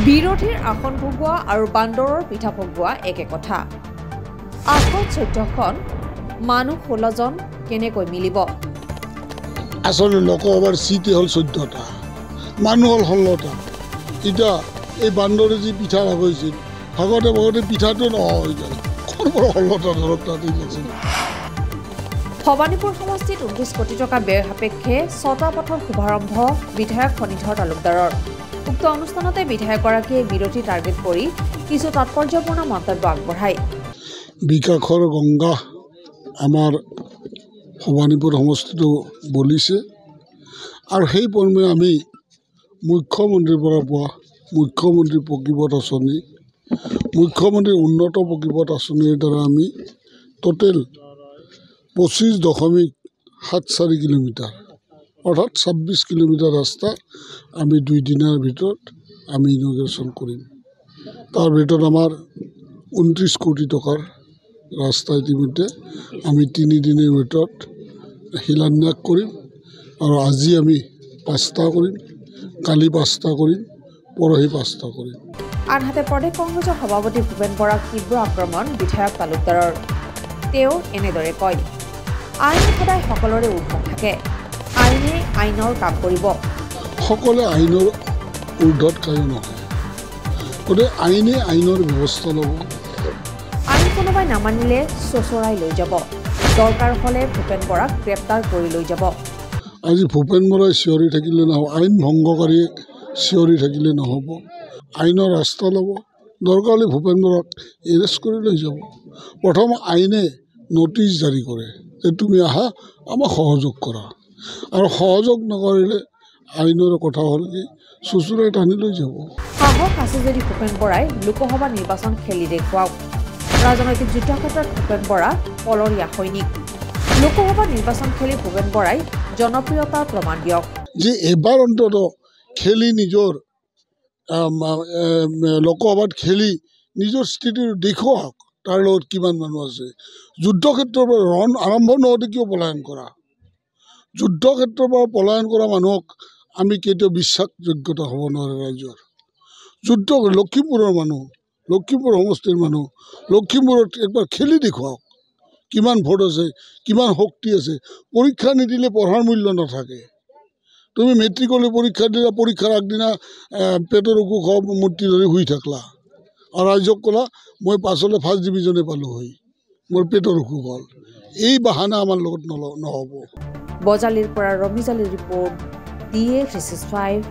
বিৰোধীৰ আসন ভগোৱা আৰু বান্দৰৰ পিঠা ভগোৱা একে কথা। আসন 14খন, মানুহ 16জন কেনেকৈ মিলিব? আসলে লোকসভাৰ চিটে হ'ল 14টা, মানুহ হ'ল 16টা। এতিয়া এই বান্দৰে যি পিঠা ভাগৈছিল, ভাগতে পিঠাটো নহয় হৈ গ'ল। ক'ৰ পৰা 16টা ধৰক তাত ইলেকশ্যন। ভবানীপুৰ সমষ্টিত 29 কোটি টকা ব্যয় সাপেক্ষে 6টা পথৰ শুভাৰম্ভ বিধায়ক ফণীধৰ তালুকদাৰৰ। উক্ত অনুষ্ঠানতে বিধায়কগৰাকীয়ে বিৰোধী টাৰ্গেট কৰি কিছু তাৎপৰ্যপূৰ্ণ মন্তব্য আগবঢ়ায়। বিকাশৰ গংগা আমাৰ ভবানীপুৰ সমষ্টিটো বলিছে আৰু সেই পৰ্মে আমি মুখ্যমন্ত্ৰীৰ পৰা পোৱা মুখ্যমন্ত্ৰী পকীপথ আঁচনি, মুখ্যমন্ত্ৰীৰ উন্নত পকীপথ আঁচনিৰ দ্বাৰা আমি টোটেল 25.74 কিলোমিটাৰ অৰ্থাৎ 26 কিলোমিটাৰ ৰাস্তা আমি 2 দিনৰ ভিতৰত আমি ইনগ্ৰেশ্যন কৰিম। তাৰ ভিতৰত আমাৰ 29 কোটি টকাৰ ৰাস্তা ইতিমধ্যে আমি 3 দিনৰ ভিতৰত শিলান্যাস কৰিম আৰু আজি আমি 5টা কৰিম, কালি 5টা কৰিম, পৰহি 5টা কৰিম। আনহাতে প্ৰদেশ কংগ্ৰেছৰ সভাপতি ভূপেন বৰাক তীব্ৰ আক্ৰমণ বিধায়ক তালুকদাৰৰ। তেওঁ এনেদৰে কয়, আইন সদায় সকলোৰে ঊৰ্ধত থাকে, আইনে আইনৰ কাম কৰিব। সকলোৱে আইনৰ ঊৰ্ধত কায়ো নহয়, গতিকে আইনে আইনৰ ব্যৱস্থা ল'ব। আইন কোনোবাই নামানিলে চোঁচৰাই লৈ যাব, দৰকাৰ হ'লে ভূপেন বৰাক গ্ৰেপ্তাৰ কৰি লৈ যাব। আজি ভূপেন বৰাই চিঞৰি থাকিলে নহ'ব, আইন ভংগকাৰীয়ে চিঞৰি থাকিলে নহ'ব। আইনৰ ৰাস্তা ল'ব, দৰকাৰ হ'লে ভূপেন বৰাক এৰেষ্ট কৰি লৈ যাব। প্ৰথম আইনে নটিচ জাৰি কৰে যে তুমি আহা আমাক সহযোগ কৰা, আৰু সহযোগ নকৰিলে আইনৰ কথা হ'ল কি চোঁচৰাই টানি লৈ যাব। সাহস আছে যদি ভূপেন বৰাই লোকসভা নিৰ্বাচন খেলি দেখুৱাওক। ৰাজনৈতিক যুদ্ধক্ষেত্ৰত ভূপেন বৰা পলৰীয়া সৈনিক। লোকসভা নিৰ্বাচন খেলি ভূপেন বৰাই জনপ্ৰিয়তাৰ প্ৰমাণ দিয়ক। যে এবাৰ অন্তত খেলি নিজৰ লোকসভাত খেলি নিজৰ স্থিতিটো দেখুৱাওক, তাৰ লগত কিমান মানুহ আছে। যুদ্ধক্ষেত্ৰৰ পৰা ৰণ আৰম্ভ নহওঁতে কিয় পলায়ন কৰা? যুদ্ধক্ষেত্ৰৰ পৰা পলায়ন কৰা মানুহক আমি কেতিয়াও বিশ্বাসযোগ্যতা হ'ব নোৱাৰে ৰাইজৰ। যুদ্ধ লখিমপুৰৰ মানুহ, লখিমপুৰ সমষ্টিৰ মানুহ, লখিমপুৰত একবাৰ খেলি দেখুৱাওক কিমান ভোট আছে, কিমান শক্তি আছে। পৰীক্ষা নিদিলে পঢ়াৰ মূল্য নাথাকে। তুমি মেট্ৰিকলৈ পৰীক্ষা দিলা, পৰীক্ষাৰ আগদিনা পেটৰ অসুখ মূৰ্তি ধৰি শুই থাকলা আৰু ৰাইজক ক'লা মই পাছলৈ 1st ডিভিজনে পালোঁ হৈ, মোৰ পেটৰ অসুখ হ'ল। এই বাহানা আমাৰ লগত নহ'ব। বজালিৰ পৰা ৰমিজালিৰ ৰিপৰ্ট, DA 365